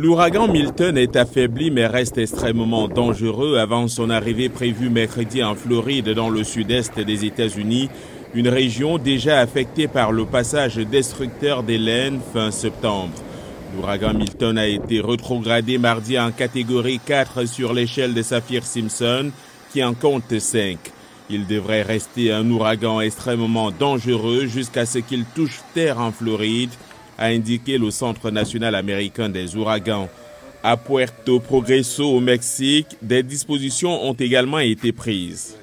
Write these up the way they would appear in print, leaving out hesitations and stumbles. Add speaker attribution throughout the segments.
Speaker 1: L'ouragan Milton est affaibli mais reste extrêmement dangereux avant son arrivée prévue mercredi en Floride dans le sud-est des États-Unis, une région déjà affectée par le passage destructeur d'Hélène fin septembre. L'ouragan Milton a été rétrogradé mardi en catégorie 4 sur l'échelle de Saffir-Simpson qui en compte 5. Il devrait rester un ouragan extrêmement dangereux jusqu'à ce qu'il touche terre en Floride, a indiqué le Centre national américain des ouragans. À Puerto Progreso, au Mexique, des dispositions ont également été prises.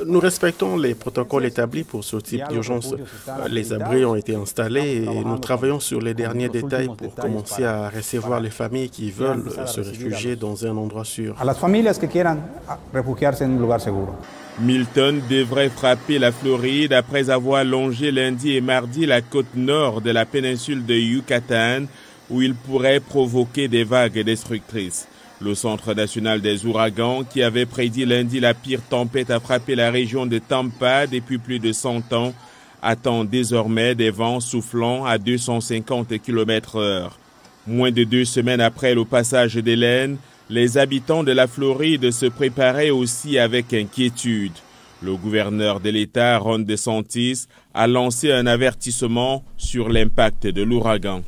Speaker 2: Nous respectons les protocoles établis pour ce type d'urgence. Les abris ont été installés et nous travaillons sur les derniers détails pour commencer à recevoir les familles qui veulent se réfugier dans un endroit sûr.
Speaker 1: Milton devrait frapper la Floride après avoir longé lundi et mardi la côte nord de la péninsule de Yucatan, où il pourrait provoquer des vagues destructrices. Le Centre national des ouragans, qui avait prédit lundi la pire tempête à frapper la région de Tampa depuis plus de 100 ans, attend désormais des vents soufflant à 250 km/h. Moins de 2 semaines après le passage d'Hélène, les habitants de la Floride se préparaient aussi avec inquiétude. Le gouverneur de l'État, Ron DeSantis, a lancé un avertissement sur l'impact de l'ouragan.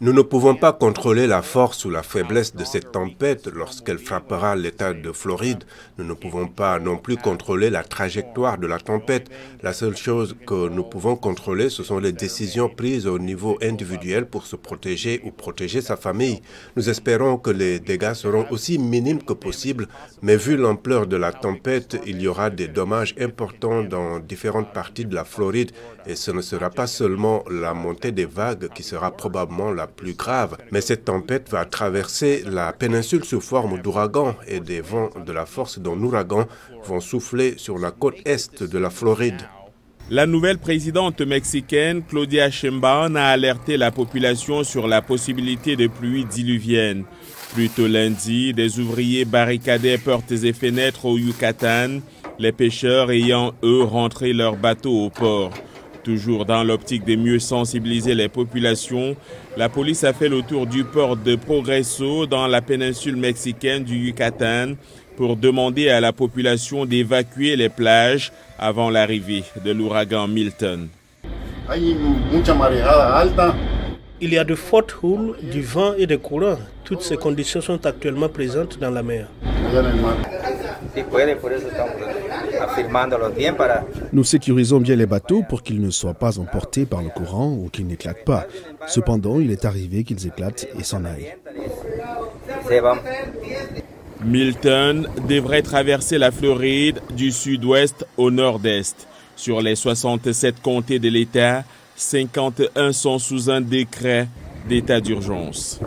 Speaker 3: Nous ne pouvons pas contrôler la force ou la faiblesse de cette tempête lorsqu'elle frappera l'État de Floride. Nous ne pouvons pas non plus contrôler la trajectoire de la tempête. La seule chose que nous pouvons contrôler, ce sont les décisions prises au niveau individuel pour se protéger ou protéger sa famille. Nous espérons que les dégâts seront aussi minimes que possible, mais vu l'ampleur de la tempête, il y aura des dommages importants dans différentes parties de la Floride et ce ne sera pas seulement la montée des vagues qui sera probablement la plus grave, mais cette tempête va traverser la péninsule sous forme d'ouragan et des vents de la force d'un ouragan vont souffler sur la côte est de la Floride.
Speaker 1: La nouvelle présidente mexicaine, Claudia Sheinbaum, a alerté la population sur la possibilité de pluies diluviennes. Plus tôt lundi, des ouvriers barricadaient portes et fenêtres au Yucatan, les pêcheurs ayant, eux, rentré leurs bateaux au port. Toujours dans l'optique de mieux sensibiliser les populations, la police a fait le tour du port de Progreso dans la péninsule mexicaine du Yucatan pour demander à la population d'évacuer les plages avant l'arrivée de l'ouragan Milton.
Speaker 4: Il y a de fortes houles, du vent et des courants. Toutes ces conditions sont actuellement présentes dans la mer.
Speaker 5: Nous sécurisons bien les bateaux pour qu'ils ne soient pas emportés par le courant ou qu'ils n'éclatent pas. Cependant, il est arrivé qu'ils éclatent et s'en aillent.
Speaker 1: Milton devrait traverser la Floride du sud-ouest au nord-est. Sur les 67 comtés de l'État, 51 sont sous un décret d'état d'urgence.